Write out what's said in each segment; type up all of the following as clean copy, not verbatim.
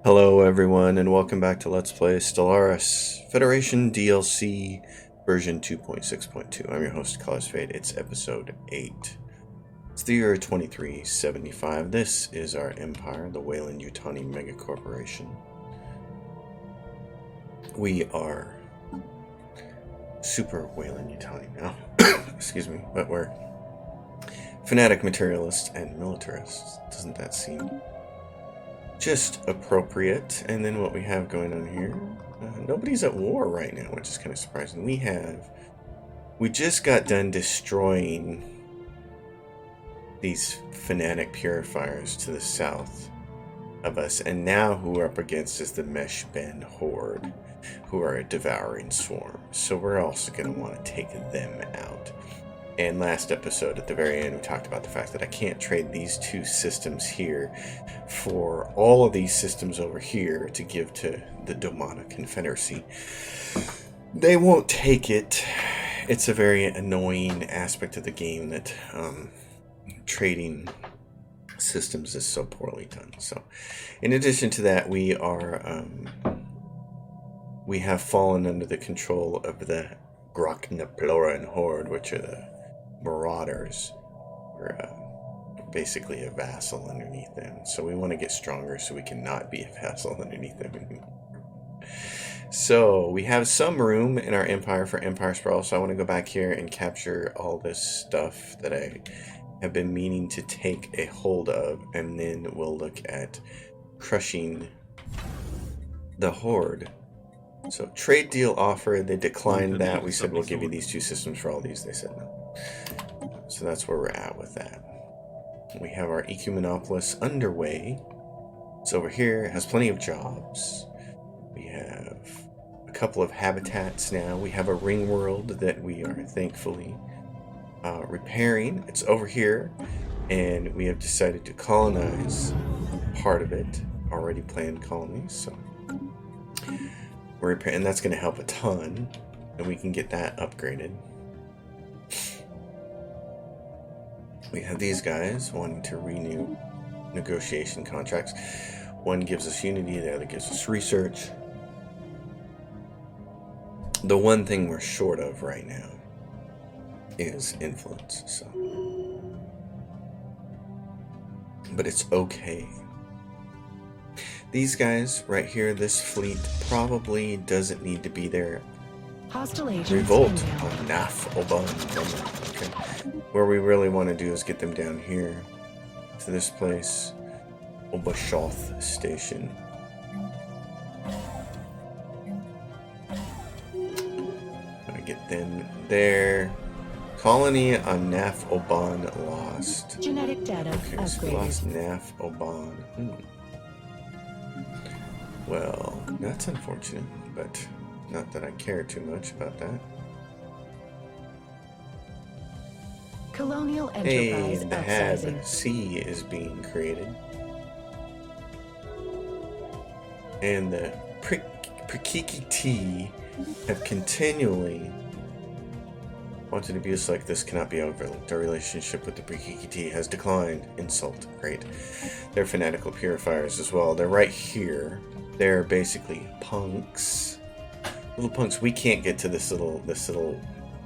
Hello everyone and welcome back to Let's Play Stellaris Federation DLC version 2.6.2. I'm your host, Cause Fate. It's episode 8. It's the year 2375. This is our empire, the Weyland-Yutani Megacorporation. We are super Weyland-Yutani now. Excuse me, but we're fanatic materialists and militarists. Doesn't that seem just appropriate? And then what we have going on here, nobody's at war right now, which is kind of surprising. We just got done destroying these fanatic purifiers to the south of us, and now who we're up against is the Mesh Ben Horde, who are a devouring swarm. So we're also going to want to take them out. And last episode, at the very end, we talked about the fact that I can't trade these two systems here for all of these systems over here to give to the Domana Confederacy. They won't take it. It's a very annoying aspect of the game that trading systems is so poorly done. So, in addition to that, we have fallen under the control of the Groknaploran Horde, which are the Marauders. We're basically a vassal underneath them. So we want to get stronger so we cannot be a vassal underneath them anymore. So we have some room in our empire for empire sprawl. So I want to go back here and capture all this stuff that I have been meaning to take a hold of. And then we'll look at crushing the Horde. So trade deal offer, they declined that. We said we'll give you these two systems for all these. They said no. So that's where we're at with that. We have our Ecumenopolis underway. It's over here. It has plenty of jobs. We have a couple of habitats now. We have a ring world that we are thankfully repairing. It's over here. And we have decided to colonize part of it. Already planned colonies. So we're repairing, and that's going to help a ton. And we can get that upgraded. We have these guys wanting to renew negotiation contracts. One gives us unity, the other gives us research. The one thing we're short of right now is influence. So, but it's okay. These guys right here, this fleet probably doesn't need to be there. Revolt on Naf Oban. Okay. Where we really want to do is get them down here to this place, Obashoth Station. Gonna get them there. Colony on Naf Oban lost. Genetic data okay, so we lost Naf Oban. Well, that's unfortunate, but not that I care too much about that. Colonial Hey, enterprise the upsizing. Had C is being created. And the Prikiki T have continually wanted abuse like this cannot be overlooked. Our relationship with the Prikiki T has declined. Insult. Great. They're fanatical purifiers as well. They're right here. They're basically punks. Little punks. We can't get to this little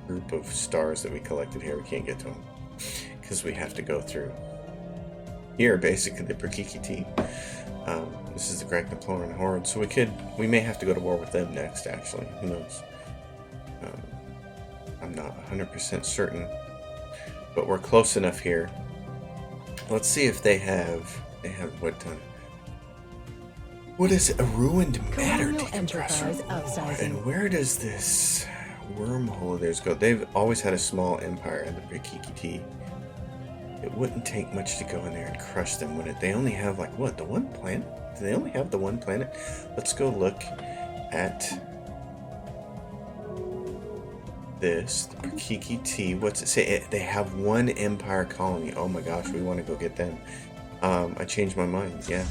group of stars that we collected here. We can't get to them because we have to go through here, basically the Prikiki T. This is the Groknaploran Horde, so we may have to go to war with them next, actually. Who knows? I'm not 100% certain, but we're close enough here. Let's see if they have what is it? A ruined matter decompressor. And where does this wormhole of theirs go? They've always had a small empire in the Prikiki T. It wouldn't take much to go in there and crush them, would it? They only have, like, what, the one planet? Do they only have the one planet? Let's go look at this, the Prikiki T. What's it say? They have one empire colony. Oh my gosh, we want to go get them. I changed my mind, yeah.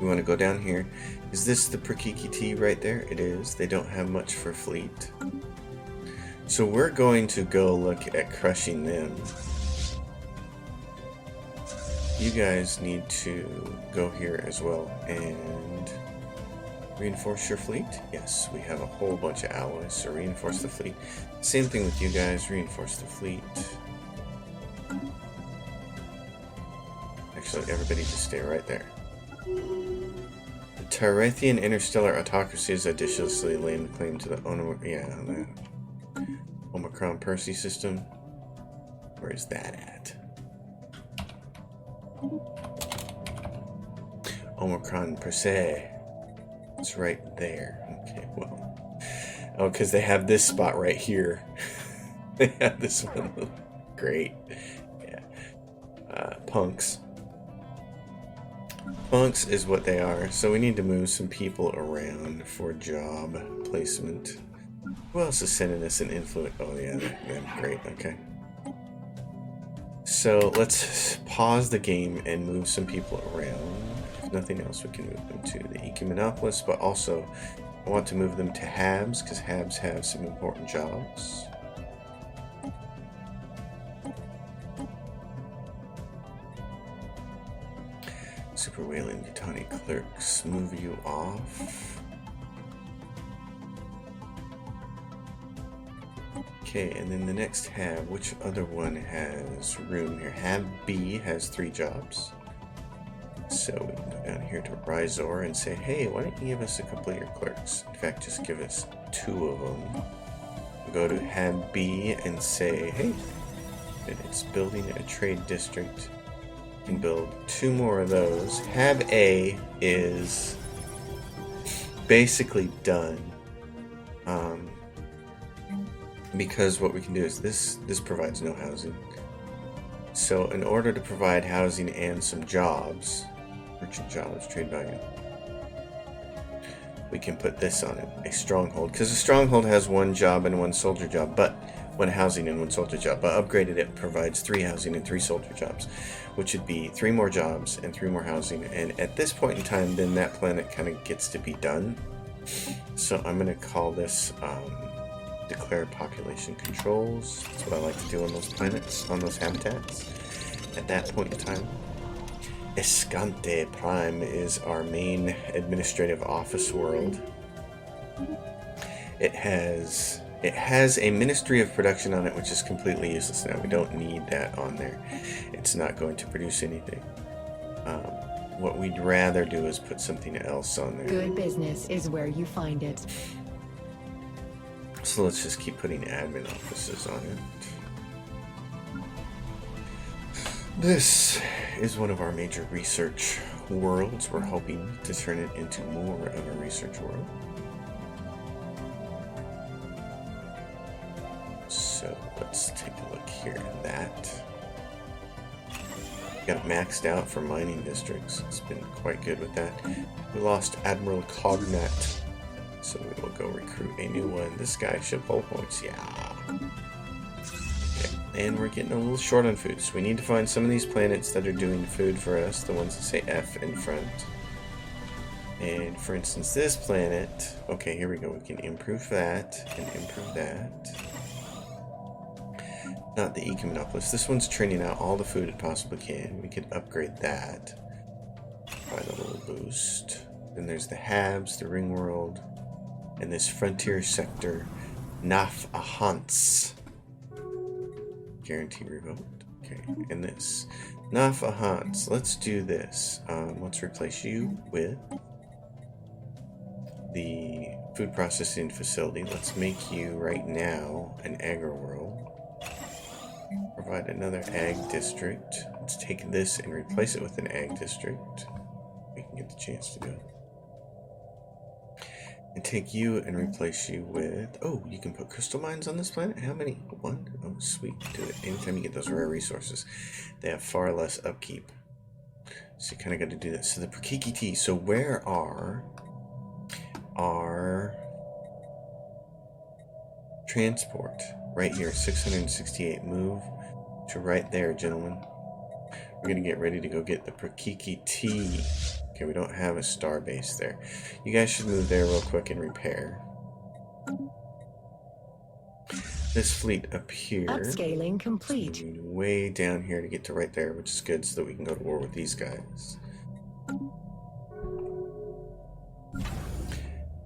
We want to go down here. Is this the Prikiki T right there? It is. They don't have much for fleet. So we're going to go look at crushing them. you guys need to go here as well and reinforce your fleet. Yes, we have a whole bunch of alloys, so reinforce the fleet. Same thing with you guys, reinforce the fleet. Actually, everybody just stay right there. The Tyrathian interstellar autocracy is additionally laying claim to the the Omicron Percy system. Where is that at? Omicron Percy. It's right there. Okay, well. Oh, because they have this spot right here. They have this one. Great. Yeah. Punks. Punks is what they are. So we need to move some people around for job placement. Who else is sending us an influence? Oh, yeah, them. Great. Okay. So let's pause the game and move some people around. If nothing else, we can move them to the Ecumenopolis, but also I want to move them to Habs because Habs have some important jobs. Super Whaling Yutani clerks, move you off. Okay, and then the next Hab, which other one has room here? Hab B has 3 jobs. So we can go down here to Rizor and say, hey, why don't you give us a couple of your clerks? In fact, just give us 2 of them. We'll go to Hab B and say, hey, it's building a trade district. You can build 2 more of those. Hab A is basically done. Because what we can do is this provides no housing. So in order to provide housing and some jobs, merchant jobs, trade value, we can put this on it, a stronghold. Because a stronghold has 1 job and 1 soldier job, but 1 housing and 1 soldier job. But upgraded, it provides 3 housing and 3 soldier jobs, which would be 3 more jobs and 3 more housing. And at this point in time, then that planet kind of gets to be done. So I'm going to call this declare population controls. That's what I like to do on those planets, on those habitats. At that point in time, Escante Prime is our main administrative office world. It has a Ministry of Production on it, which is completely useless now. We don't need that on there. It's not going to produce anything. What we'd rather do is put something else on there. Good business is where you find it. So let's just keep putting admin offices on it. This is one of our major research worlds. We're hoping to turn it into more of a research world. So let's take a look here at that. Got it maxed out for mining districts. It's been quite good with that. We lost Admiral Cognat, so we will go recruit a new one. This guy should pull points. Yeah. Okay. And we're getting a little short on food, so we need to find some of these planets that are doing food for us, the ones that say F in front. And for instance, this planet, okay, here we go. We can improve that and improve that. Not the Ecumenopolis. This one's training out all the food it possibly can. We could upgrade that. Provide a little boost. Then there's the Habs, the Ring World, and this frontier sector, Naf Ahants. Guarantee revoked. Okay, and this Naf Ahants. Let's do this. Let's replace you with the food processing facility. Let's make you right now an agri world. Provide another ag district. Let's take this and replace it with an ag district. We can get the chance to do it. And take you and replace you with... Oh, you can put crystal mines on this planet? How many? 1? Oh, sweet. Do it. Anytime you get those rare resources, they have far less upkeep. So you kind of got to do that. So the Prakiki. So where are our transport? Right here, 668. Move to right there, gentlemen. We're going to get ready to go get the Prakiki T. Okay, we don't have a star base there. You guys should move there real quick and repair. this fleet up here. Upscaling complete. So we need way down here to get to right there, which is good so that we can go to war with these guys.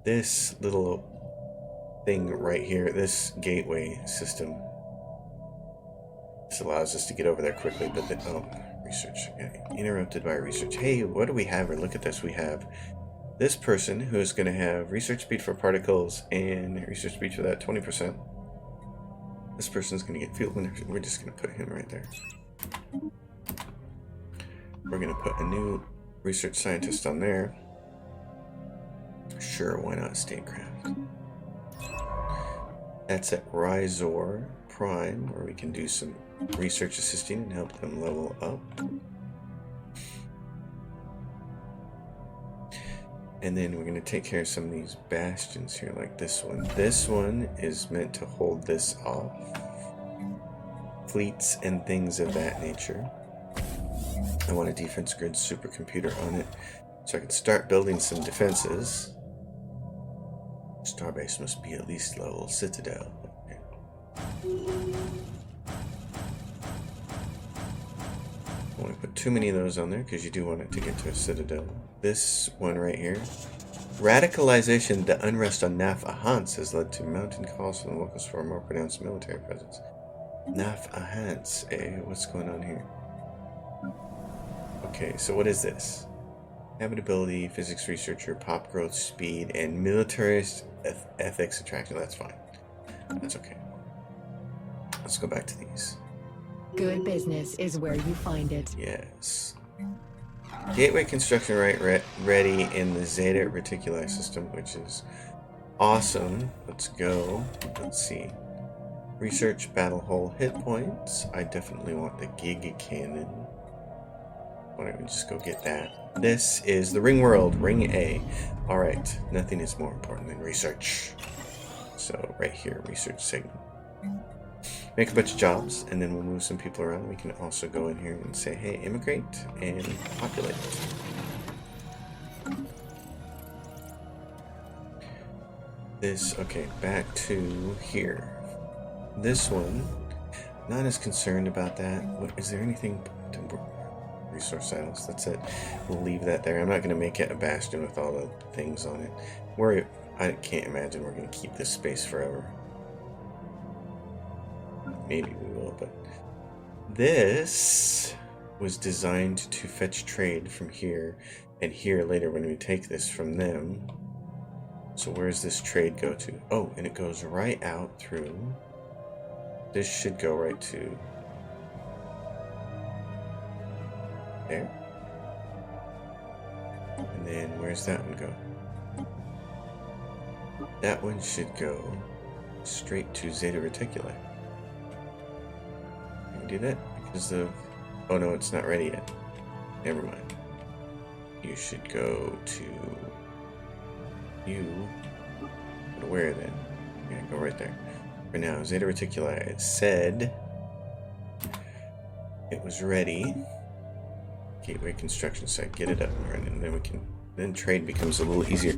This little thing right here, this gateway system, this allows us to get over there quickly, but then, oh, research. Interrupted by research. Hey, what do we have? Or look at this. We have this person who's going to have research speed for particles and research speed for that 20%. This person's going to get field winners. We're just going to put him right there. We're going to put a new research scientist on there. Sure, why not statecraft? That's at Rizor Prime, where we can do some research assisting and help them level up. And then we're going to take care of some of these bastions here, like this one. This one is meant to hold this off. Fleets and things of that nature. I want a defense grid supercomputer on it, so I can start building some defenses. Starbase must be at least level Citadel. Okay. I want to put too many of those on there because you do want it to get to a Citadel. This one right here. Radicalization, the unrest on Naf-Ahans has led to mounting calls from the locals for a more pronounced military presence. Naf-Ahans, what's going on here? Okay, so what is this? Habitability, physics researcher, pop growth speed, and militarist ethics attraction. That's fine. That's okay. Let's go back to these. Good business is where you find it. Yes. Gateway construction ready in the Zeta Reticuli system, which is awesome. Let's go. Let's see. Research battle hull hit points. I definitely want the Giga Cannon. Why don't we just go get that? This is the Ring World, Ring A. Alright, nothing is more important than research. So, right here, Research Signal. Make a bunch of jobs, and then we'll move some people around. We can also go in here and say, hey, immigrate and populate. This, okay, back to here. This one, not as concerned about that. What, is there anything to resource silos? That's it. We'll leave that there. I'm not going to make it a bastion with all the things on it. I can't imagine we're going to keep this space forever. Maybe we will, but this was designed to fetch trade from here and here later when we take this from them. So where's this trade go to? Oh, and it goes right out through. This should go right to there. And then where's that one go? That one should go straight to Zeta Reticuli. Can we do that? Because of... Oh no, it's not ready yet. Never mind. You should go to... You... Go to where then? Yeah, go right there. For now, Zeta Reticuli, it said... It was ready. Gateway construction site, get it up and running, and then we can... Then trade becomes a little easier.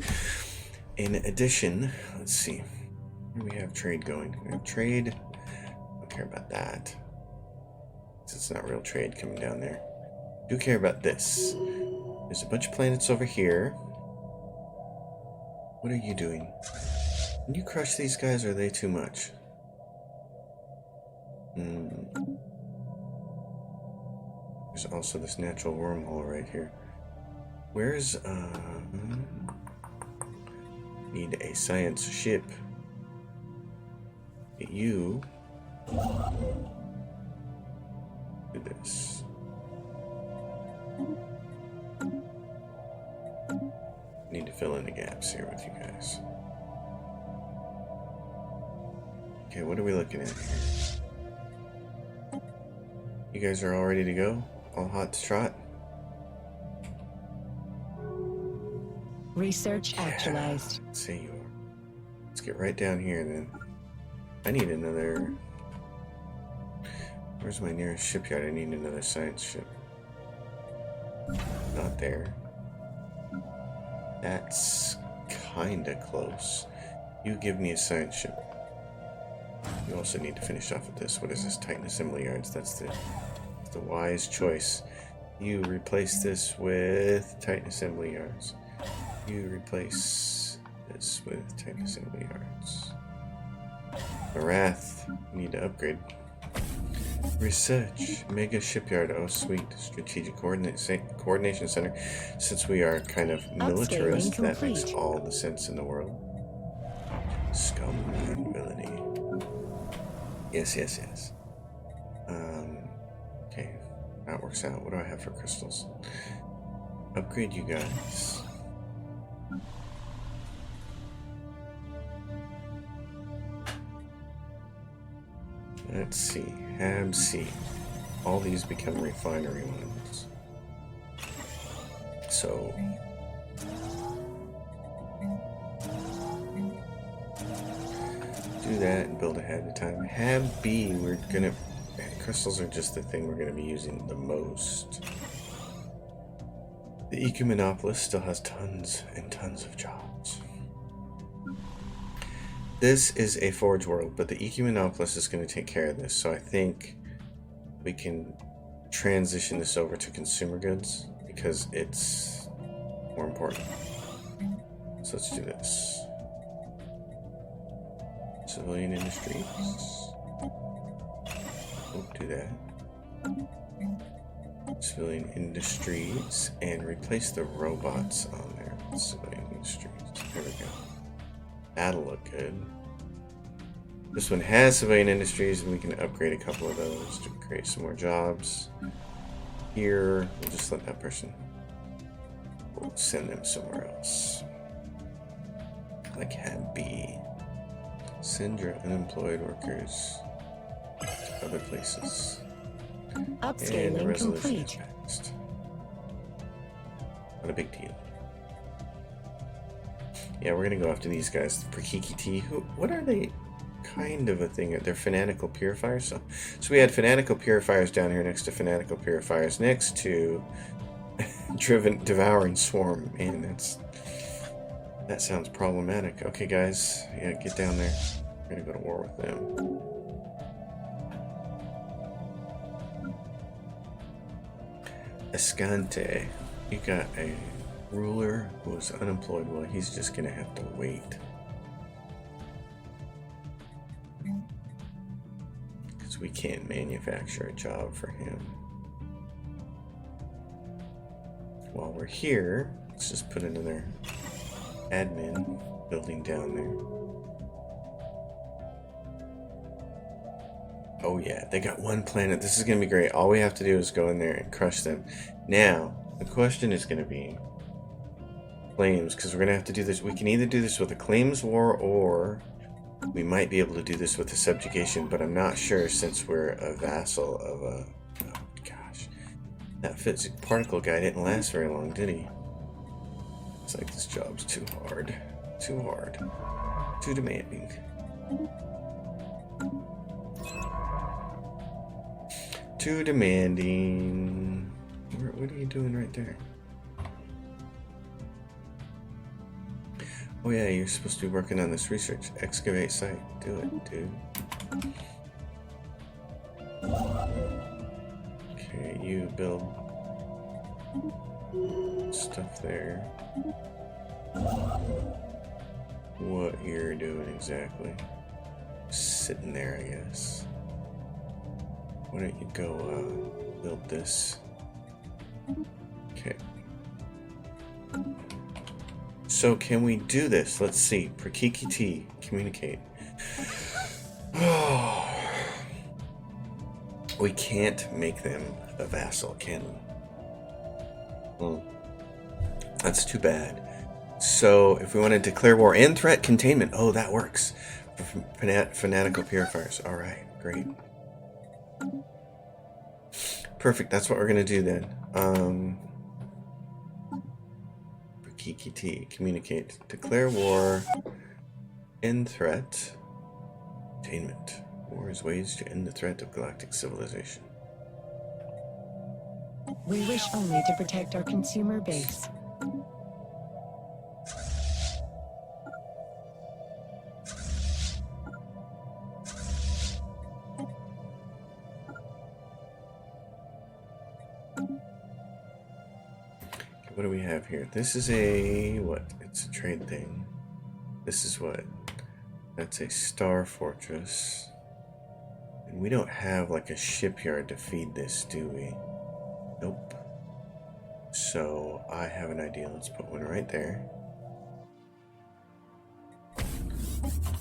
In addition, let's see. Where do we have trade going? We have trade. I don't care about that. It's not real trade coming down there. I do care about this. There's a bunch of planets over here. What are you doing? Can you crush these guys, or are they too much? There's also this natural wormhole right here. Where's, need a science ship. Get you. Do this. Need to fill in the gaps here with you guys. Okay, what are we looking at here? You guys are all ready to go? All hot to trot? Research actualized. Let's see you are. Let's get right down here then. I need another... Where's my nearest shipyard? I need another science ship. Not there. That's kinda close. You give me a science ship. You also need to finish off with this. What is this? Titan assembly yards. That's the wise choice. You replace this with Titan assembly yards. You replace this with Titan assembly yards. The Wrath. You need to upgrade. Research. Mega shipyard. Oh, sweet. Strategic coordination center. Since we are kind of militarist, that makes all the sense in the world. Scum and villainy. Yes, yes, yes. Okay. That works out. What do I have for crystals? Upgrade you guys. Let's see. Hab C. All these become refinery ones. So do that and build ahead of time. Hab B, we're gonna. Crystals are just the thing we're gonna be using the most. The Ecumenopolis still has tons and tons of jobs. This is a forge world, but the Ecumenopolis is going to take care of this, so I think we can transition this over to consumer goods because it's more important. So let's do this. Civilian industries. Oh, do that. Civilian industries and replace the robots on there. Civilian industries. There we go. That'll look good. This one has civilian industries, and we can upgrade a couple of those to create some more jobs. Here, we'll just let that person. We'll send them somewhere else. Like Hab B. Send your unemployed workers to other places. Upscaling and the resolution complete. is passed. Not a big deal. Yeah, we're gonna go after these guys. Prakiki. What are they? Kind of a thing. They're fanatical purifiers. So we had fanatical purifiers down here next to fanatical purifiers next to devouring swarm. Man, that sounds problematic. Okay, guys, yeah, get down there. We're gonna go to war with them. Escante, you got a ruler who is unemployed. Well, he's just gonna have to wait. Because we can't manufacture a job for him. While we're here, let's just put another admin building down there. Oh yeah, they got one planet. This is gonna be great. All we have to do is go in there and crush them. Now, the question is gonna be claims, because we're gonna have to do this. We can either do this with a claims war, or we might be able to do this with a subjugation, but I'm not sure since we're a vassal of a... Oh gosh. That physics particle guy didn't last very long, did he? It's like this job's too hard. Too hard. Too demanding. Too demanding. What are you doing right there? Oh yeah, you're supposed to be working on this research. Excavate site. Do it, dude. Okay, you build stuff there. What you're doing exactly. Sitting there, I guess. Why don't you go build this? Okay. So can we do this? Let's see. Prakiki T. Communicate. We can't make them a vassal, can we? That's too bad. So if we want to declare war and threat containment, oh, that works. Fanatical purifiers. All right, great. Perfect. That's what we're gonna do then. Kiki T, communicate. Declare war. End threat. Containment. War is ways to end the threat of galactic civilization. We wish only to protect our consumer base. What do we have here? This is a... what? It's a trade thing. This is what? That's a star fortress. And we don't have like a shipyard to feed this, do we? Nope. So I have an idea. Let's put one right there.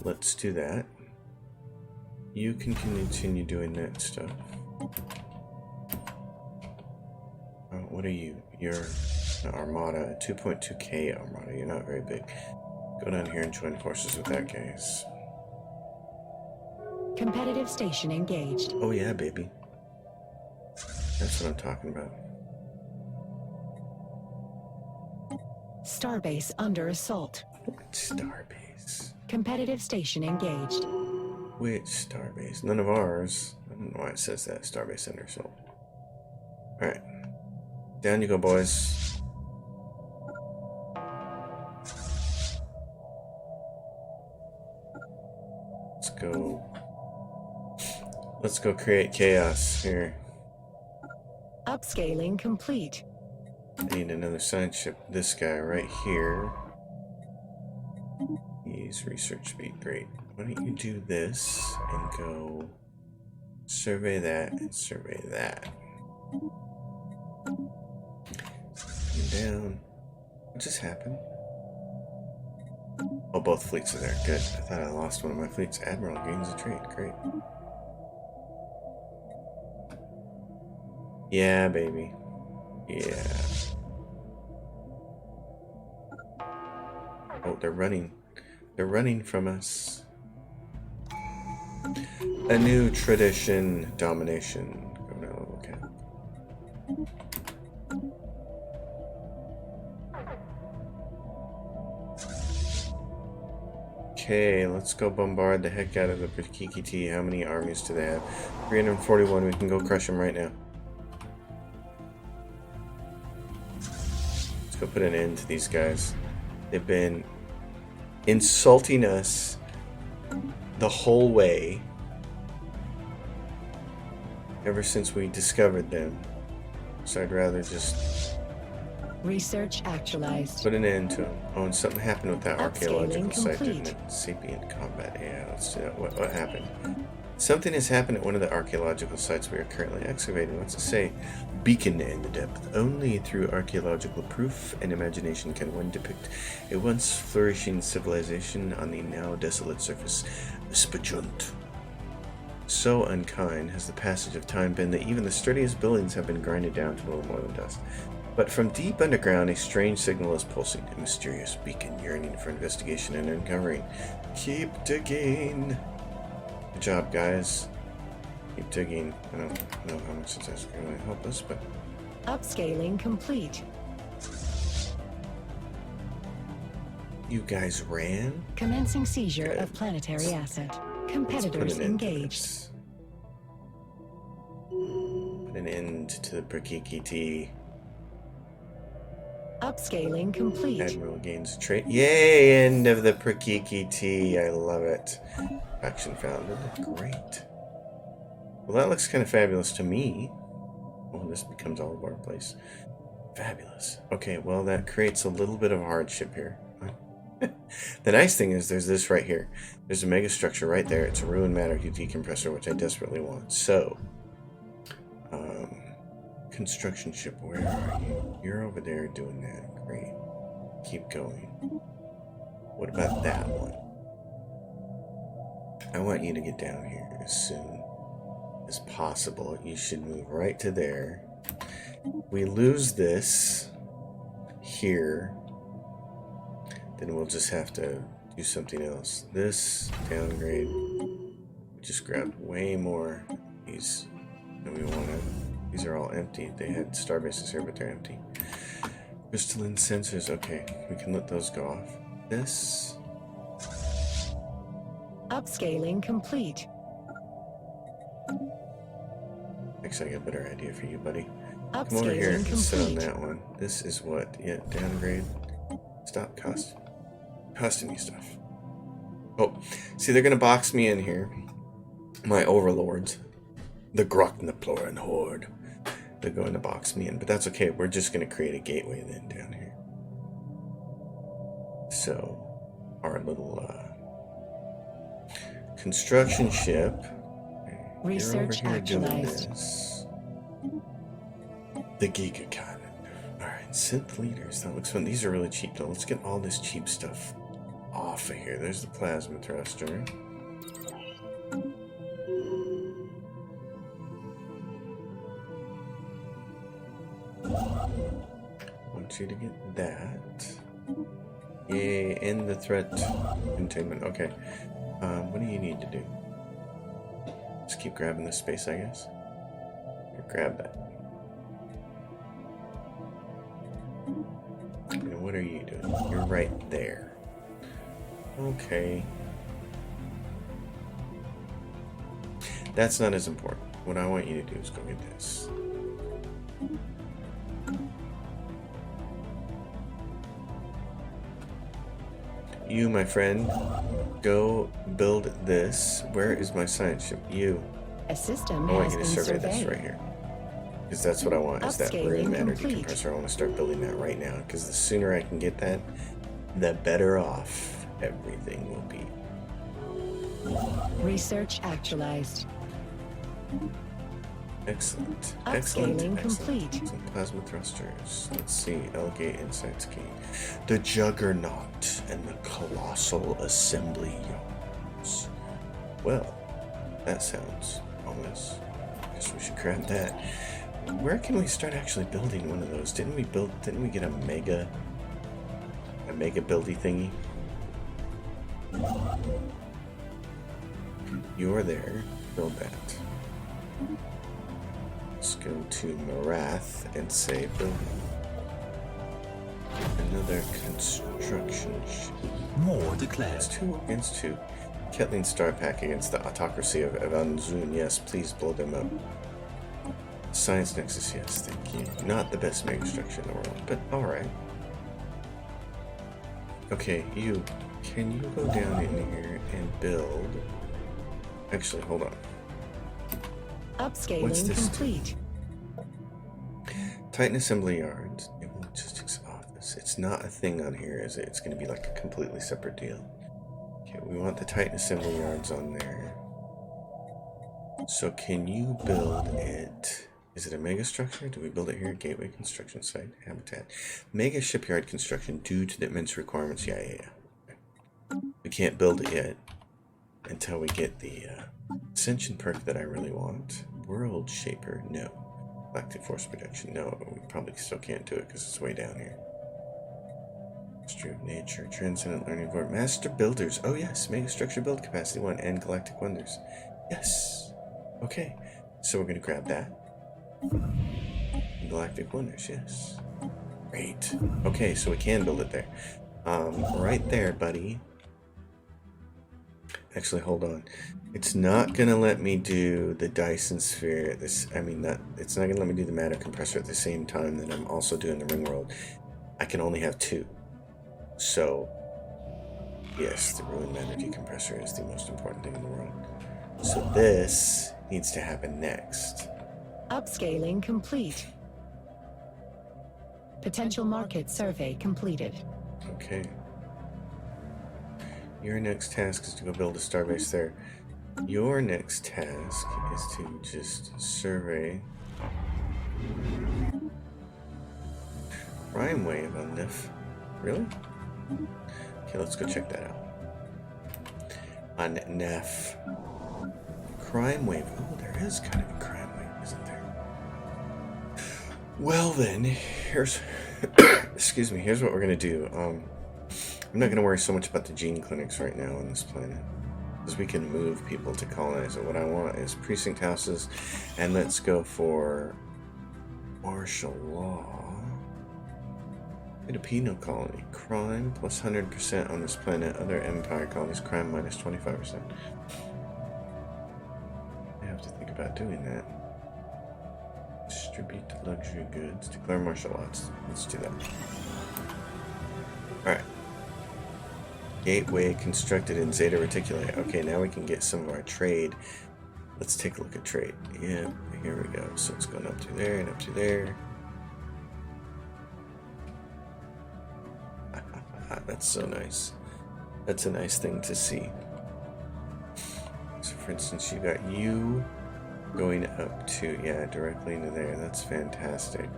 Let's do that. You can continue doing that stuff. What are you? You're an armada, 2.2k armada. You're not very big. Go down here and join forces with that, guys. Competitive station engaged. Oh yeah, baby. That's what I'm talking about. Starbase under assault. Starbase. Competitive station engaged. Which starbase? None of ours. I don't know why it says that. Starbase under assault. Alright. Down you go, boys. Let's go. Let's go create chaos here. Upscaling complete. I need another science ship. This guy right here. He's research speed. Great. Why don't you do this and go survey that and survey that. Down. What just happened? Oh, both fleets are there. Good. I thought I lost one of my fleets. Admiral gains a trait. Great. Yeah, baby. Yeah. Oh, they're running. They're running from us. A new tradition. Domination. Go to level cap. Okay, let's go bombard the heck out of the Kikiti. How many armies do they have? 341. We can go crush them right now. Let's go put an end to these guys. They've been insulting us the whole way ever since we discovered them. So I'd rather just Research actualized. put an end to them. Oh, and something happened with that archaeological Upscaling site, complete. didn't it? Sapient combat. Yeah, let's do that. What happened? Something has happened at one of the archaeological sites we are currently excavating. What's it say? Beacon in the depth. Only through archaeological proof and imagination can one depict a once flourishing civilization on the now desolate surface of Spajunt. So unkind has the passage of time been that even the sturdiest buildings have been grinded down to little more than dust. But from deep underground, a strange signal is pulsing, a mysterious beacon yearning for investigation and uncovering. Keep digging. Good job, guys. Keep digging. I don't know how much that's going to help us, but Upscaling complete. you guys ran? Commencing seizure Good. of planetary asset. Let's put Competitors an end to engaged. this. Put an end to the Prakikiti. Upscaling complete. Admiral gains a trait. Yay! End of the Prakikiti. I love it. Faction founded. Great. Well, that looks kind of fabulous to me. Oh, this becomes all over our place. Fabulous. Okay, well, that creates a little bit of hardship here. The nice thing is there's this right here. There's a mega structure right there. It's a ruined matter decompressor, which I desperately want. So, construction ship, where are you? You're over there doing that. Great. Keep going. What about that one? I want you to get down here as soon as possible. You should move right to there. We lose this here, then we'll just have to do something else. This downgrade, we just grabbed way more of these than we wanted. These are all empty. They had star bases here, but they're empty. Crystalline sensors. Okay, we can let those go off. This. Upscaling complete. Actually, I got a better idea for you, buddy. Come over here Upscaling and sit on complete. that one. This is what? Yeah, downgrade. Stop costing me stuff. Oh, see, they're gonna box me in here. My overlords, the Groknaploran Horde. They're going to box me in, but that's okay. We're just going to create a gateway then down here. So our little construction ship. Research actualized. This. The Giga Cannon. Alright, synth leaders. That looks fun. These are really cheap though. Let's get all this cheap stuff off of here. There's the plasma thruster. Want you to get that. Yay, end the threat containment. Okay. What do you need to do? Just keep grabbing this space, I guess. Here, grab that. And what are you doing? You're right there. Okay. That's not as important. What I want you to do is go get this. You, my friend, go build this. Where is my science ship? You. A system I want has you to been survey this surveyed. right here. Because that's what I want, is that Upscaling room energy complete. compressor. I want to start building that right now. Because the sooner I can get that, the better off everything will be. Research actualized. Excellent. Upscaling Excellent. complete. Some plasma thrusters. Let's see. Elgate Insights Key. The Juggernaut and the Colossal Assembly Yards. Well, that sounds ominous. Guess we should grab that. Where can we start actually building one of those? Didn't we get a mega buildy thingy? You're there. Build that. Let's go to Marath and say build another construction ship. More declared. It's 2 against 2. Kettling Star Pack against the autocracy of Evanzun. Yes, please blow them up. Science Nexus, yes, thank you. Not the best megastructure in the world, but alright. Okay, you. Can you go down in here and build... Actually, hold on. What's Upscaling this complete. Titan Assembly Yards. Naval Logistics Office. It's not a thing on here, is it? It's going to be like a completely separate deal. Okay, we want the Titan Assembly Yards on there. So can you build it... Is it a mega structure? Do we build it here? Gateway construction site, habitat. Mega shipyard construction due to the immense requirements. Yeah. Okay. We can't build it yet until we get the Ascension perk that I really want. World Shaper, no. Galactic Force Protection, no. We probably still can't do it because it's way down here. History of Nature, Transcendent Learning Board, Master Builders. Oh yes, Mega Structure Build Capacity 1 and Galactic Wonders. Yes. Okay, so we're going to grab that. Galactic Wonders, yes. Great. Okay, so we can build it there. Right there, buddy. Actually, hold on. It's not gonna let me do the Dyson Sphere. It's not gonna let me do the matter compressor at the same time that I'm also doing the ring world. I can only have 2. So, yes, the ruined energy compressor is the most important thing in the world. So this needs to happen next. Upscaling complete. Potential market survey completed. Okay. Your next task is to go build a starbase there. Your next task is to just survey Prime Wave on Nef. Really? Okay, let's go check that out. On Nef. Crime Wave. Oh, there is kind of a crime wave, isn't there? Well then, here's excuse me, here's what we're gonna do. I'm not gonna worry so much about the gene clinics right now on this planet, because we can move people to colonize it. What I want is precinct houses, and let's go for martial law. Filipino colony. Crime plus 100% on this planet. Other empire colonies, crime minus 25%. I have to think about doing that. Distribute luxury goods. Declare martial law. Let's do that. Alright. Gateway constructed in Zeta Reticuli. Okay, now we can get some of our trade Let's take a look at trade. Yeah, here we go. So it's going up to there and up to there. That's so nice. That's a nice thing to see. So for instance, you got you going up to, yeah, directly into there. That's fantastic.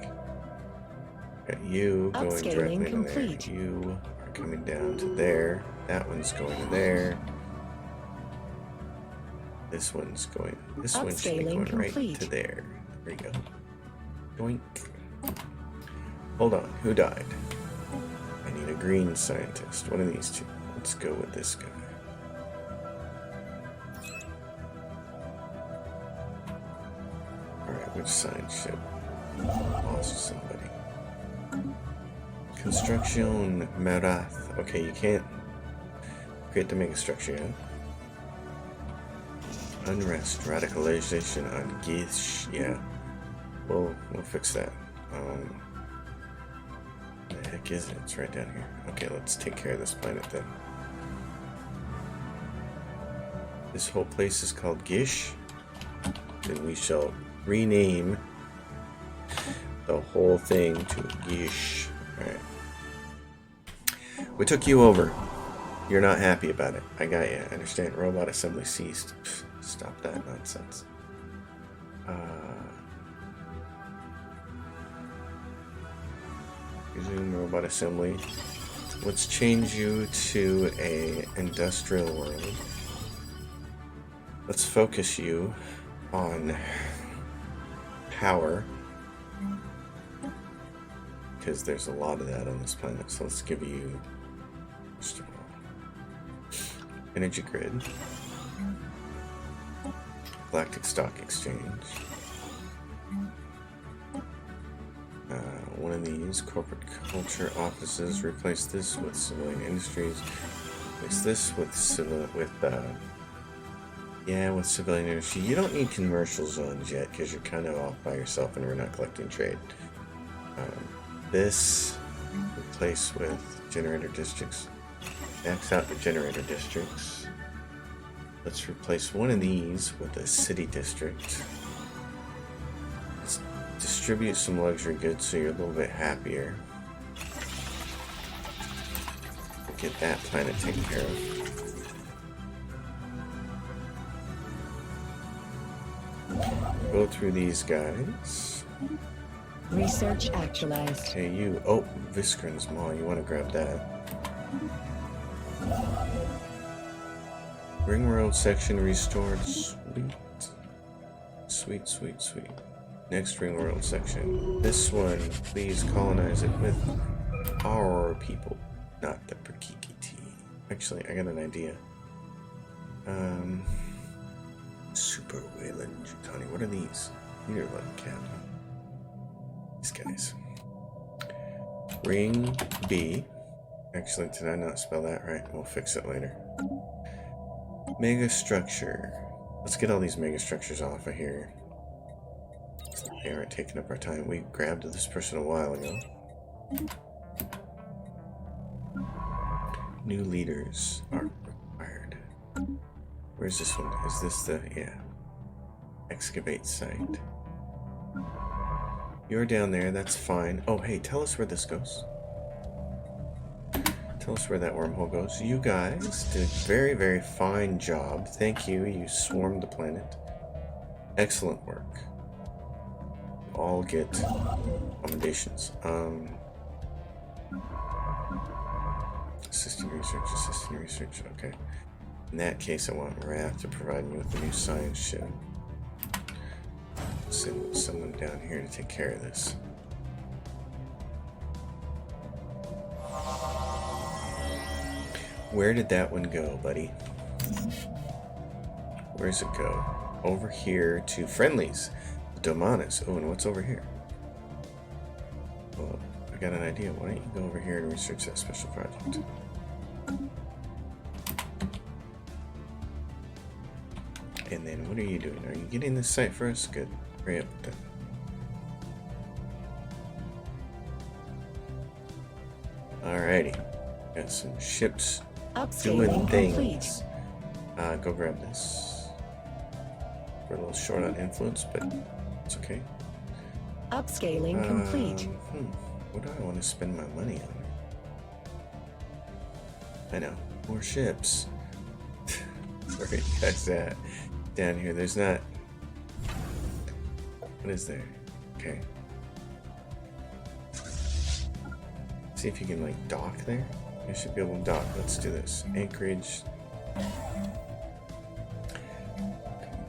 Got you going directly into there. You are coming down to there. That one's going to there. This one's going. This one should be going right to there. There you go. Doink. Hold on. Who died? I need a green scientist. One of these two. Let's go with this guy. Alright, which science ship? Lost somebody. Construction Marath. Okay, you can't create the megastructure yet. Unrest, radicalization on Gish. Yeah, we'll fix that. The heck is it? It's right down here. Okay, let's take care of this planet then. This whole place is called Gish. Then we shall rename the whole thing to Gish. Alright. We took you over. You're not happy about it. I got you. I understand. Robot assembly ceased. Stop that nonsense. Resume robot assembly. Let's change you to a industrial world. Let's focus you on power, because there's a lot of that on this planet. So let's give you, first of all, energy grid, galactic stock exchange, one of these corporate culture offices. Replace this with civilian industries. Replace this with civilian industry. You don't need commercial zones yet because you're kind of off by yourself and we're not collecting trade. This replace with generator districts. Max out the generator districts. Let's replace one of these with a city district. Let's distribute some luxury goods so you're a little bit happier. Get that planet taken care of. Go through these guys. Research actualized. Okay, you. Oh, Viscrin's Maw. You want to grab that. Ring World section restored. Sweet. Sweet, sweet, sweet. Next Ring World section. This one, please colonize it with our people, not the Perkikiti. Actually, I got an idea. Super Wayland Jutani. What are these? You're like Captain. These guys. Ring B. Actually, did I not spell that right? We'll fix it later. Mega structure. Let's get all these mega structures off of here. They aren't taking up our time. We grabbed this person a while ago. New leaders are required. Where's this one? Is this the, yeah. Excavate site. You're down there, that's fine. Oh, hey, tell us where this goes. Tell us where that wormhole goes. You guys did a very, very fine job. Thank you. You swarmed the planet. Excellent work. You all get commendations. Assistant research. Okay. In that case, I want Wrath to provide me with a new science ship. Send someone down here to take care of this. Where did that one go, buddy? Where's it go? Over here to friendlies. Domanus. Oh, and what's over here? Well, I got an idea. Why don't you go over here and research that special project? And then what are you doing? Are you getting this site for us? Good. Hurry up with that. Alrighty. Got some ships doing things. Go grab this. We're a little short on influence, but it's okay. Upscaling complete. What do I want to spend my money on? I know, more ships. Where are you guys at? Down here, there's not... What is there? Okay. See if you can, like, dock there. You should be able to dock. Let's do this. Anchorage.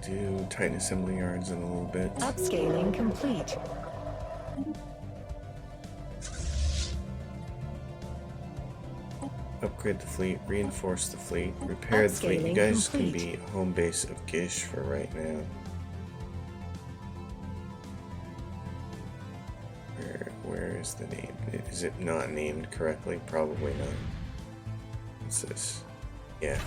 Do Titan assembly yards in a little bit. Upscaling complete. Upgrade the fleet, reinforce the fleet, repair the fleet. You guys can be home base of Gish for right now. Where is the name? Is it not named correctly? Probably not. What's this? Yeah.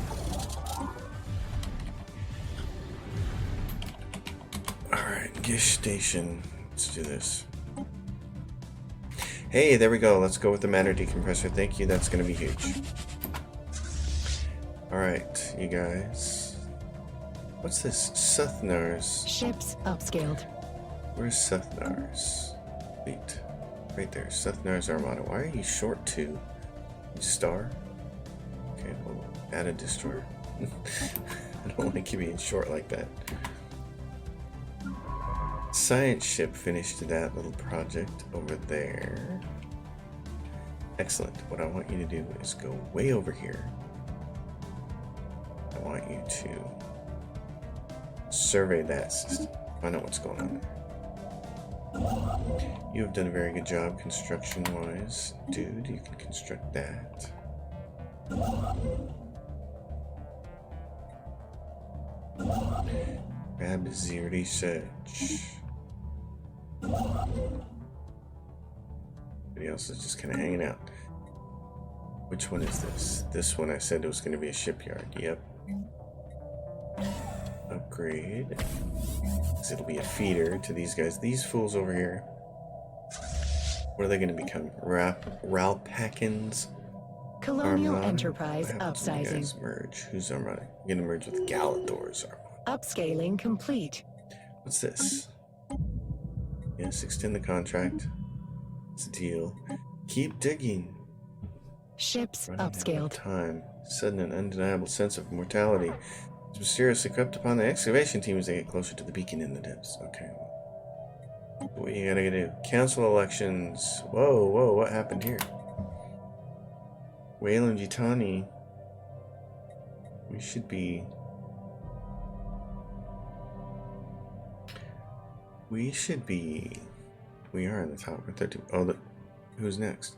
Alright, Gish Station. Let's do this. Hey, there we go. Let's go with the matter decompressor. Thank you. That's going to be huge. Alright, you guys. What's this? Suthnar's. Ships upscaled. Where's Suthnar's fleet? Right there. Suthnar's Armada. Why are you short 2? Star? Okay, we'll add a destroyer. I don't like you being short like that. Science ship finished that little project over there. Excellent. What I want you to do is go way over here. I want you to survey that system. Find out what's going on there. You have done a very good job construction-wise. Dude, you can construct that. Grab Z research. Everybody else is just kind of hanging out. Which one is this? This one I said it was going to be a shipyard. Yep. Upgrade. Because it'll be a feeder to these guys. These fools over here. What are they going to become? Ralpakins? Colonial Armada? Enterprise What happens when you upsizing. guys merge? Who's Armada? You're going to merge with Galador's Armada. Upscaling complete. What's this? Yes, extend the contract. It's a deal. Keep digging. Ships Running out of upscaled. time. Sudden and undeniable sense of mortality. It's mysteriously crept upon the excavation team as they get closer to the beacon in the depths. Okay. What you gotta do? Council elections. Whoa, what happened here? Wayland Yutani. We should be... We are on the top. We're 13. Oh, who's next?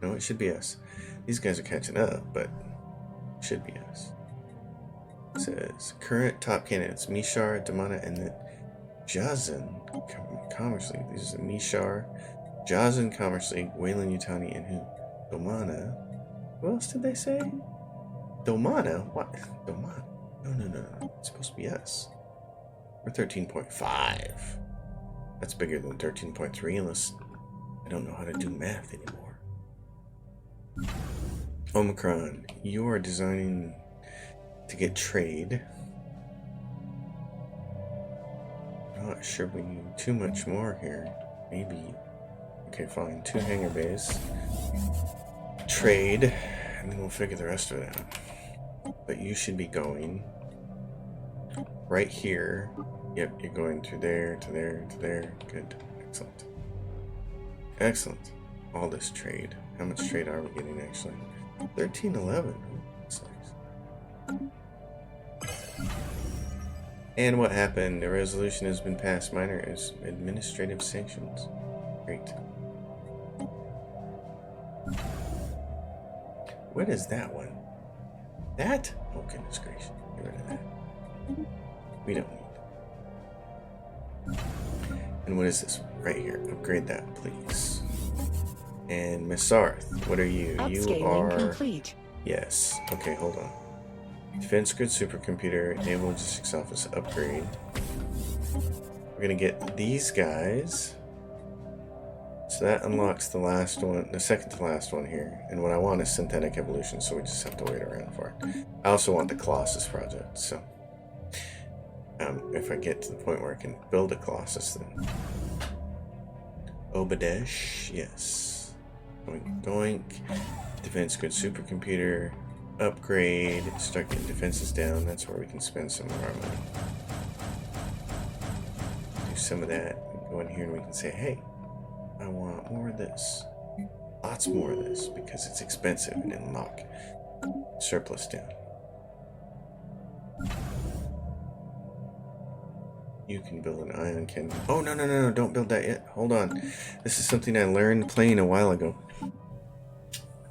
No, it should be us. These guys are catching up, but it should be us. It says current top candidates: Mishar, Damana, and the Jazan Commerce League. These are Mishar, Jazan Commerce League, Wayland Yutani, and who? Domana. What else did they say? Domana? What? Domana? No. It's supposed to be us. We're 13.5. That's bigger than 13.3 unless I don't know how to do math anymore. Omicron, you are designing to get trade. Not sure we need too much more here. Maybe. Okay, fine. 2 hangar bays. Trade. And then we'll figure the rest of it out. But you should be going right here. Yep, you're going through there, to there, to there. Good. Excellent. Excellent. All this trade. How much trade are we getting actually? 1311. That's nice. And what happened? A resolution has been passed. Minor is administrative sanctions. Great. What is that one? That? Oh, goodness gracious. Get rid of that. We don't need that. And what is this? Right here. Upgrade that, please. And Miss Sarth, what are you? Upscaling You are... complete. Yes. Okay, hold on. Defense grid supercomputer, naval logistics office upgrade. We're gonna get these guys. So that unlocks the last one, the second to last one here. And what I want is synthetic evolution, so we just have to wait around for it. I also want the Colossus project, so if I get to the point where I can build a Colossus, then. Obadesh, yes. Doink, doink. Defense grid supercomputer. Upgrade. Start getting defenses down. That's where we can spend some of our money. Do some of that. Go in here and we can say, hey, I want more of this. Lots more of this because it's expensive and it'll knock surplus down. You can build an ion cannon. Oh, no, don't build that yet. Hold on. This is something I learned playing a while ago.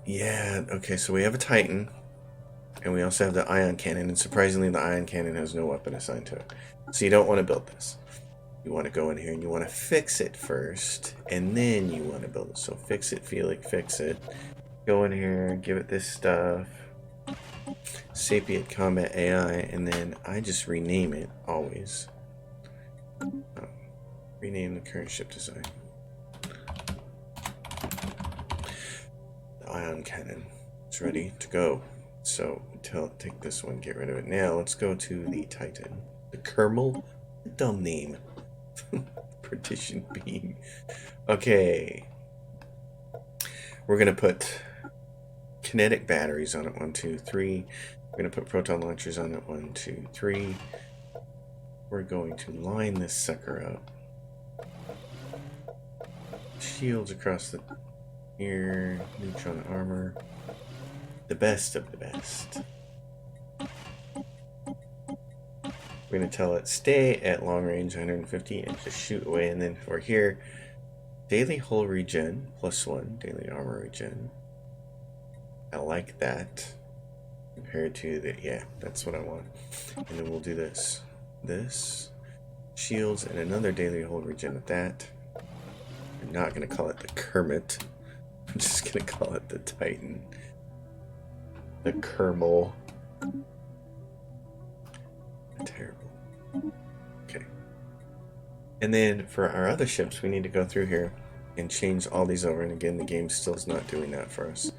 Yeah, okay, so we have a Titan. And we also have the ion cannon. And surprisingly, the ion cannon has no weapon assigned to it. So you don't want to build this. You want to go in here and you want to fix it first. And then you want to build it. So fix it, Felix, fix it. Go in here, give it this stuff. Sapient Combat AI. And then I just rename it always. Rename the current ship design. The ion cannon. It's ready to go. So take this one, get rid of it. Now let's go to the Titan. The Kermal? Dumb name. Partition beam. Okay. We're gonna put kinetic batteries on it. 1, 2, 3. We're gonna put proton launchers on it. 1, 2, 3. We're going to line this sucker up. Shields across the here. Neutron armor. The best of the best. We're going to tell it stay at long range 150 and just shoot away. And then for here, daily hull regen +1, daily armor regen. I like that. Compared to the, yeah, that's what I want. And then we'll do this. This. Shields and another daily hull regen with that. I'm not going to call it the Kermit. I'm just going to call it the Titan. The Kermal. Terrible. Okay. And then for our other ships, we need to go through here and change all these over. And again, the game still is not doing that for us.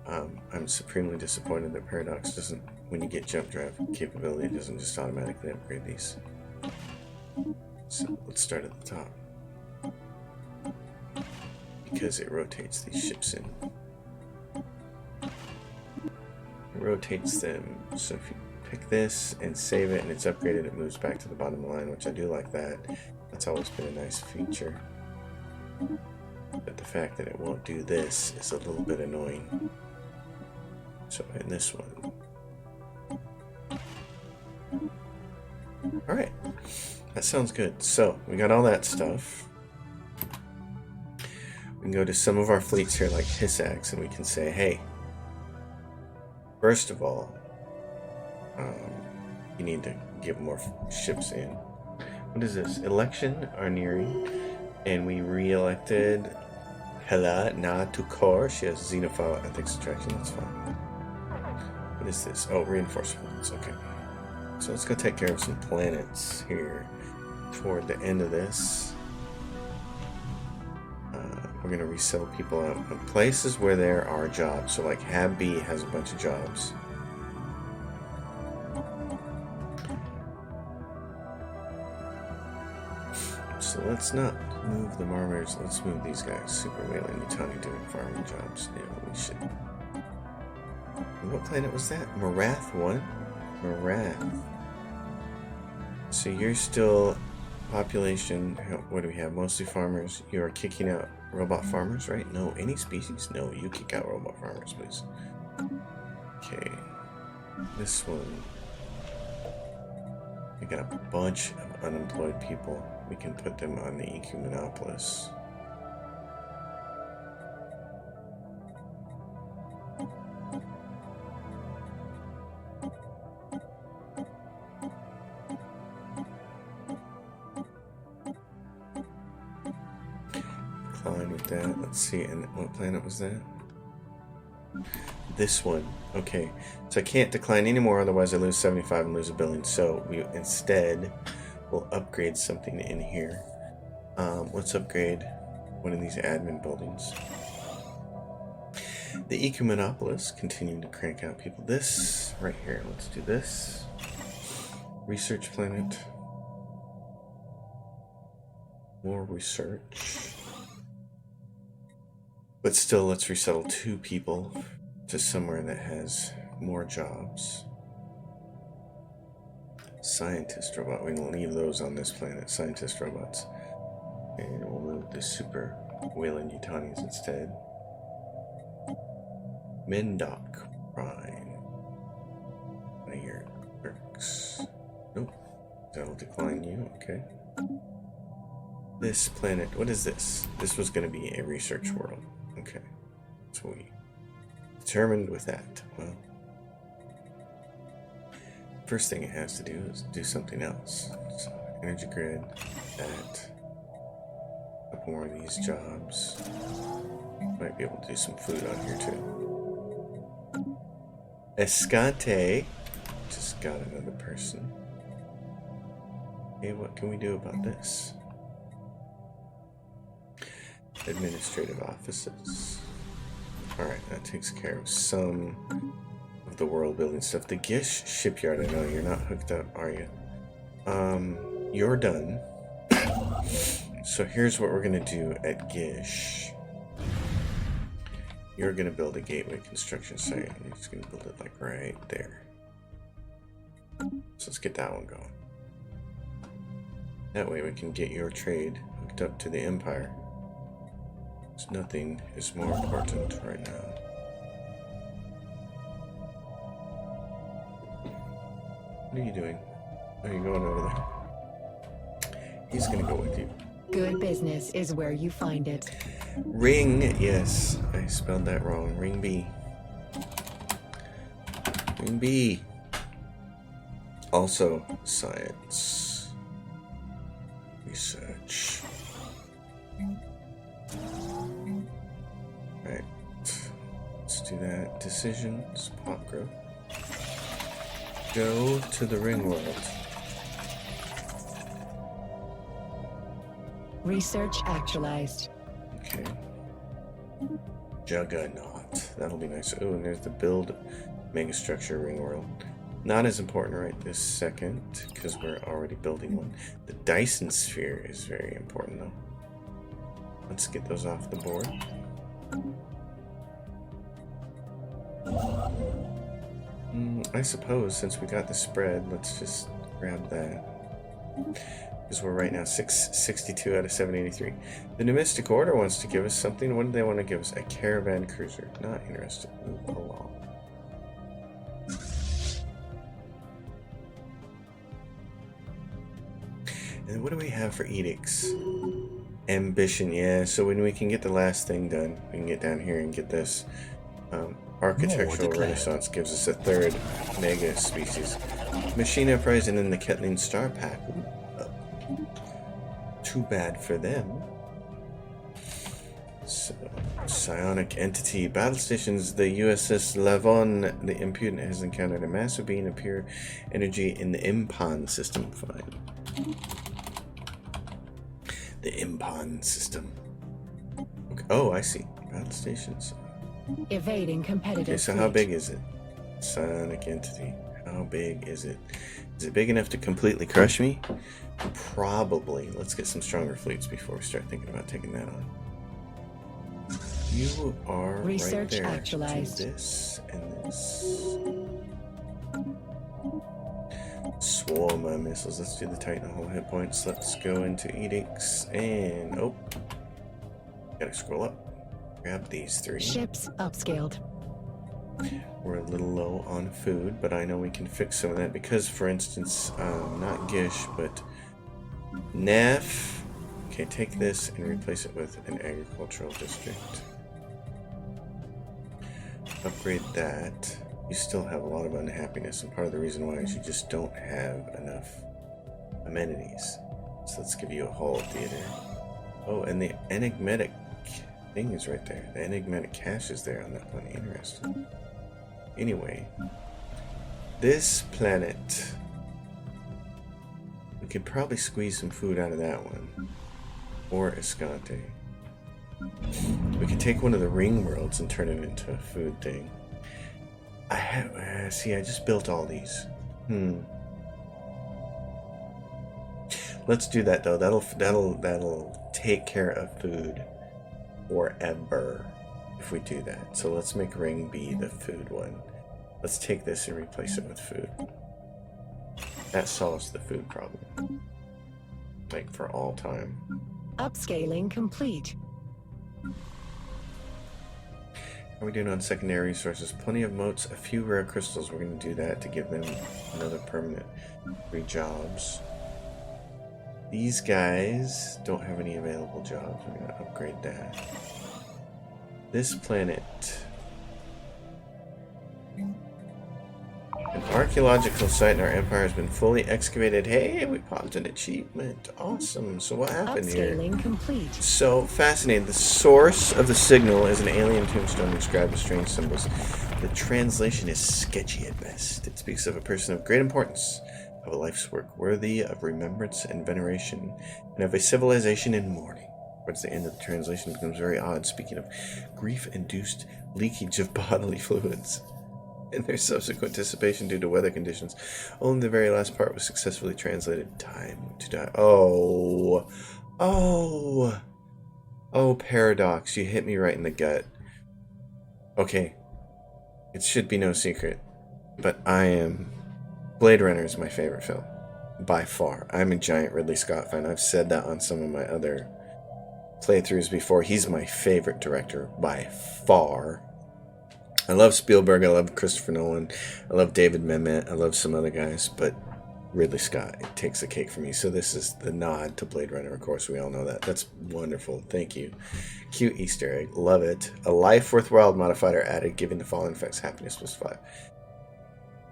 I'm supremely disappointed that Paradox doesn't, when you get jump drive capability, it doesn't just automatically upgrade these. So let's start at the top. Because it rotates these ships in. It rotates them. So if you pick this and save it and it's upgraded, it moves back to the bottom of the line, which I do like that. That's always been a nice feature. But the fact that it won't do this is a little bit annoying. So in this one. Alright. That sounds good. So we got all that stuff. We can go to some of our fleets here like Hissax and we can say, hey, first of all, you need to get more ships in. What is this? Election are nearing, and we re-elected Hela Na Tukor. She has xenophile ethics attraction. That's fine. What is this? Oh, reinforcements. Okay. So let's go take care of some planets here toward the end of this. We're going to resettle people out in places where there are jobs. So like Hab B has a bunch of jobs. So let's not move the Marmers. Let's move these guys. Super Whale and Utani doing farming jobs. Yeah, we should. And what planet was that? Marath 1? Marath. So you're still population. What do we have? Mostly farmers. You are kicking out robot farmers, right? No, any species? No, you kick out robot farmers, please. Okay. This one. We got a bunch of unemployed people. We can put them on the Ecumenopolis. Decline with that. Let's see, and what planet was that? This one. Okay, so I can't decline anymore, otherwise I lose 75 and lose a billion. So we instead will upgrade something in here. Let's upgrade one of these admin buildings. The Ecumenopolis, continuing to crank out people. This right here, let's do this. Research planet. More research. But still, let's resettle 2 people to somewhere that has more jobs. Scientist robot. We can leave those on this planet. Scientist robots. And we'll move the super Wayland Yutanis instead. Mendoc Prime. One of your perks. Nope. That'll decline you. Okay. This planet. What is this? This was going to be a research world. Okay. That's what we determined with that. Well, first thing it has to do is do something else. So, energy grid, that. A couple more of these jobs. Might be able to do some food on here too. Escante. Just got another person. Okay, what can we do about this? Administrative offices. Alright, that takes care of some of the world building stuff. The Gish shipyard, I know you're not hooked up, are you? You're done. So here's what we're gonna do at Gish. You're gonna build a gateway construction site, and you're just gonna build it like right there. So let's get that one going. That way we can get your trade hooked up to the Empire. So nothing is more important right now. What are you doing? Are you going over there? He's gonna go with you. Good business is where you find it. Ring, yes, I spelled that wrong. Ring B. Ring B. Also, science. Research. Right. Let's do that. Decisions. Pop growth. Go to the ring world. Research actualized. Okay. Juggernaut. That'll be nice. Oh, and there's the build megastructure ring world. Not as important right this second, because we're already building one. The Dyson sphere is very important, though. Let's get those off the board. I suppose, since we got the spread, let's just grab that. Because we're right now 662 out of 783. The Numistic Order wants to give us something. What do they want to give us? A caravan cruiser. Not interested. Move along. And what do we have for edicts? Ambition, yeah. So when we can get the last thing done, we can get down here and get this. Architectural Renaissance gives us a 3rd mega species. Machine Enterprise and then the Kettling Star Pack. Too bad for them. So, psionic entity. Battle stations. The USS Lavon, the Impudent, has encountered a massive being of pure energy in the Impan system. Fine. The Impan system. Okay. Oh, I see. Battle stations. Evading competitive. Okay, so how big is it? Psionic entity. How big is it? Is it big enough to completely crush me? Probably. Let's get some stronger fleets before we start thinking about taking that on. You are Research right there. actualized. Do this and this. Swarm my missiles. Let's do the Titanhole hit points. Let's go into edicts and gotta scroll up. Grab these 3. Ships upscaled. We're a little low on food, but I know we can fix some of that because, for instance, not Gish, but Neff. Okay, take this and replace it with an agricultural district. Upgrade that. You still have a lot of unhappiness, and part of the reason why is you just don't have enough amenities. So let's give you a whole theater. Oh, and the enigmatic thing is right there. The enigmatic cache is there on that planet. Interesting. Anyway, this planet, we could probably squeeze some food out of that one, or Escante. We could take one of the ring worlds and turn it into a food thing. I have see. I just built all these. Let's do that though. That'll take care of food forever if we do that. So let's make ring B the food one. Let's take this and replace it with food. That solves the food problem. Like for all time. Upscaling complete. How are we doing on secondary resources? Plenty of motes, a few rare crystals. We're going to do that to give them another permanent 3 jobs. These guys don't have any available jobs. We're going to upgrade that. This planet. An archaeological site in our empire has been fully excavated. Hey, we popped an achievement. Awesome. So what happened here? Upscaling complete. So fascinating. The source of the signal is an alien tombstone inscribed with strange symbols. The translation is sketchy at best. It speaks of a person of great importance, of a life's work worthy of remembrance and veneration, and of a civilization in mourning. Towards the end of the translation, it becomes very odd, speaking of grief-induced leakage of bodily fluids and their subsequent dissipation due to weather conditions. Only the very last part was successfully translated. Time to die. Oh, Paradox, you hit me right in the gut. Okay, it should be no secret, but Blade Runner is my favorite film, by far. I'm a giant Ridley Scott fan. I've said that on some of my other playthroughs before. He's my favorite director by far. I love Spielberg, I love Christopher Nolan, I love David Mamet, I love some other guys, but Ridley Scott, it takes the cake for me. So this is the nod to Blade Runner, of course, we all know that. That's wonderful, thank you. Cute Easter egg, love it. A life worthwhile modifier added, giving the following effects: happiness +5.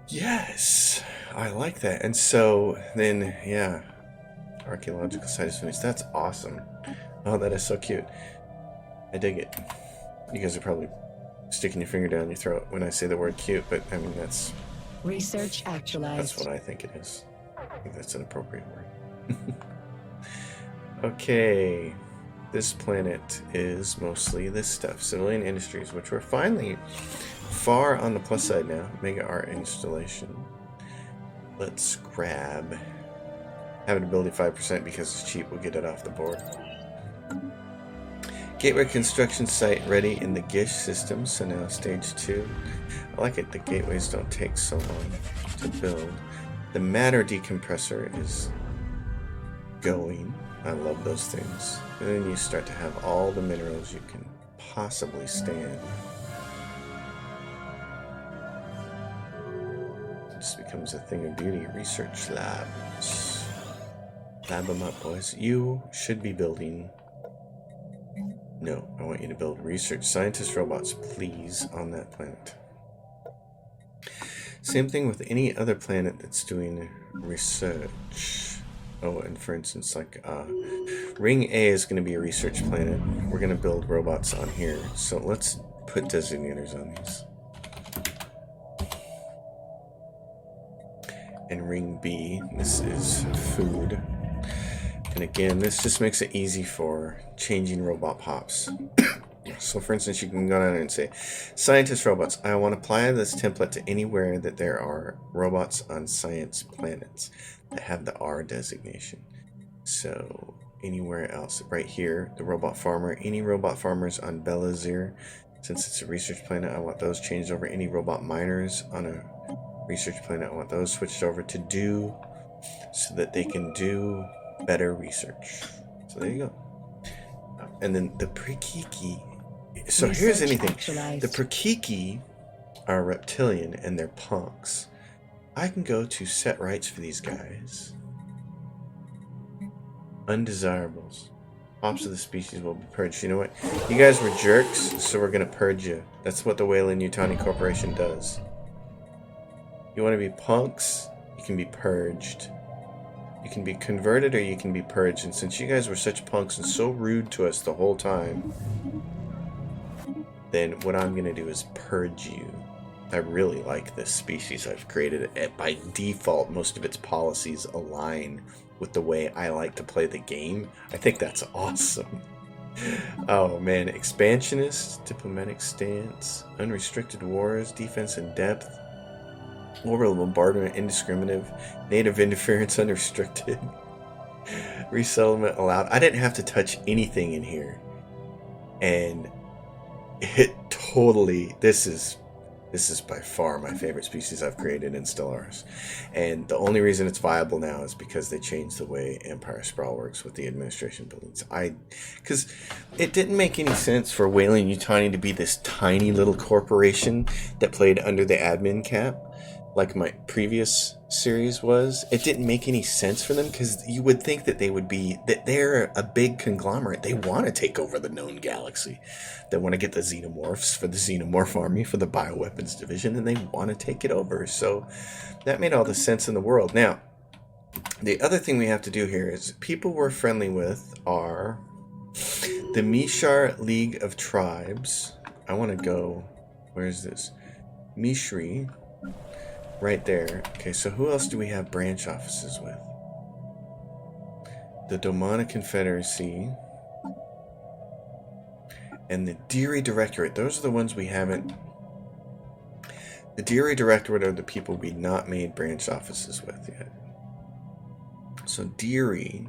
Yes, I like that. And so then, yeah, archaeological site is finished. That's awesome. Oh, that is so cute. I dig it. You guys are probably sticking your finger down your throat when I say the word cute, but I mean that's Research actualized. That's what I think it is. I think that's an appropriate word. Okay, this planet is mostly this stuff. Civilian industries, which we're finally far on the plus side now. Mega art installation. Let's grab habitability 5% because it's cheap. We'll get it off the board. Gateway construction site ready in the Gish system, so now stage 2. I like it, the gateways don't take so long to build. The matter decompressor is going. I love those things. And then you start to have all the minerals you can possibly stand. It just becomes a thing of beauty. Research labs. Lab them up, boys. You should be building... No, I want you to build research scientist robots, please, on that planet. Same thing with any other planet that's doing research. Oh, and for instance, like Ring A is going to be a research planet. We're going to build robots on here. So let's put designators on these. And Ring B, this is food. And again, this just makes it easy for changing robot pops. So for instance, you can go down and say, scientist robots, I want to apply this template to anywhere that there are robots on science planets that have the R designation. So anywhere else, right here, the robot farmer, any robot farmers on Belazir, since it's a research planet, I want those changed over. Any robot miners on a research planet, I want those switched over to do, so that they can do better research. So there you go. And then the Prekiki. So here's anything. The Prekiki are reptilian and they're punks. I can go to set rights for these guys. Undesirables. Ops of the species will be purged. You know what? You guys were jerks, so we're going to purge you. That's what the Weyland-Yutani Corporation does. You want to be punks? You can be purged. You can be converted or you can be purged. And since you guys were such punks and so rude to us the whole time, then what I'm going to do is purge you. I really like this species I've created. By default, most of its policies align with the way I like to play the game. I think that's awesome. Oh man, expansionist, diplomatic stance, unrestricted wars, defense in depth, orbital bombardment, indiscriminative, native interference unrestricted, Resettlement allowed. I didn't have to touch anything in here. And it totally, this is by far my favorite species I've created in Stellaris. And the only reason it's viable now is because they changed the way Empire Sprawl works with the administration buildings. Because it didn't make any sense for Weyland-Yutani to be this tiny little corporation that played under the admin cap, like my previous series was. It didn't make any sense for them, because you would think that they're a big conglomerate. They want to take over the known galaxy. They want to get the xenomorphs for the xenomorph army, for the bioweapons division, and they want to take it over. So that made all the sense in the world. Now, the other thing we have to do here is people we're friendly with are the Mishar League of Tribes. I want to go, where is this? Mishri. Right there. Okay, so who else do we have branch offices with? The Domana Confederacy and the Deary Directorate. Those are the ones we haven't. The Deary Directorate are the people we've not made branch offices with yet. So Deary,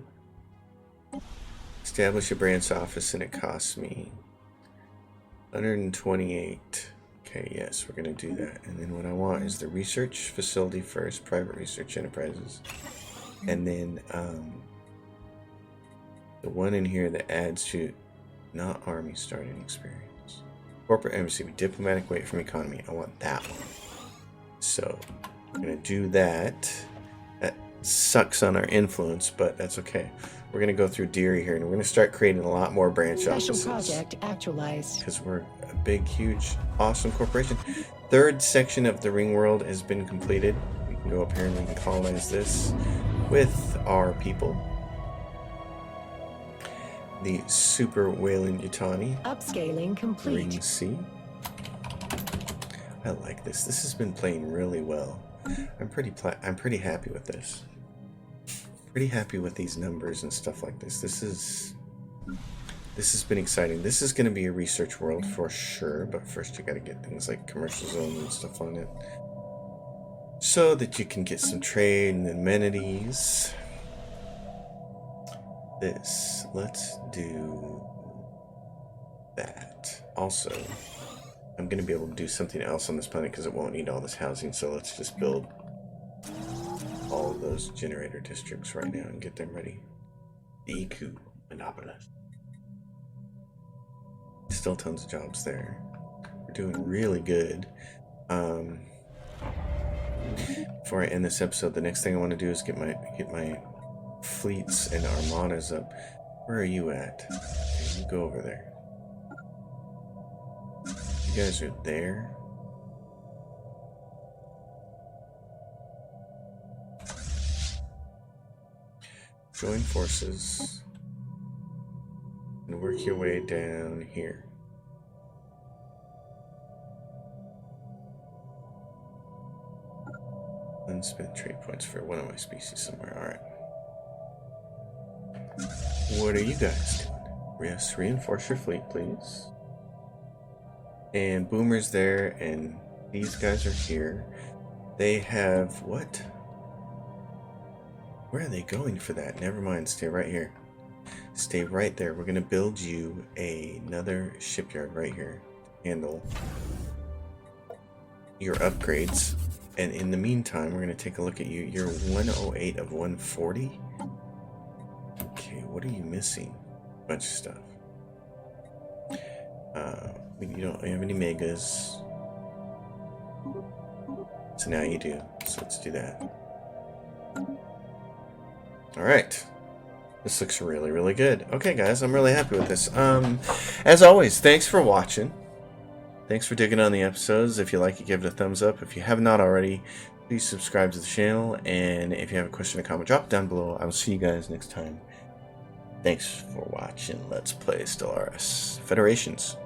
establish a branch office, and it costs me 128. Okay, yes, we're going to do that. And then what I want is the research facility first, private research enterprises. And then the one in here that adds to not army starting experience. Corporate embassy, diplomatic weight from economy. I want that one. So I'm going to do that. That sucks on our influence, but that's okay. We're going to go through Deary here, and we're going to start creating a lot more branch offices. Special project actualized. Because we're a big, huge, awesome corporation. Third section of the ring world has been completed. We can go up here and we can colonize this with our people. The Super Weyland-Yutani. Upscaling complete. Ring C. I like this. This has been playing really well. I'm pretty happy with this. Pretty happy with these numbers and stuff like this. This has been exciting. This is going to be a research world for sure, but first you got to get things like commercial zone and stuff on it, so that you can get some trade and amenities. Let's do that. Also, I'm going to be able to do something else on this planet because it won't need all this housing, so let's just build all of those generator districts right now and get them ready. Iku Monopolis. Still tons of jobs there. We're doing really good. Before I end this episode, the next thing I want to do is get my fleets and armadas up. Where are you at? Okay, you go over there. You guys are there. Join forces and work your way down here. Unspent trade points for one of my species somewhere. Alright. What are you guys doing? Yes, reinforce your fleet, please. And Boomer's there, and these guys are here. They have what? Where are they going for that? Never mind, stay right here. Stay right there. We're going to build you another shipyard right here to handle your upgrades. And in the meantime, we're going to take a look at you. You're 108 of 140. Okay, what are you missing? A bunch of stuff. You don't have any megas. So now you do. So let's do that. Alright. This looks really, really good. Okay, guys, I'm really happy with this. As always, thanks for watching. Thanks for digging on the episodes. If you like it, give it a thumbs up. If you have not already, please subscribe to the channel. And if you have a question or comment, drop it down below. I will see you guys next time. Thanks for watching. Let's play Stellaris Federations.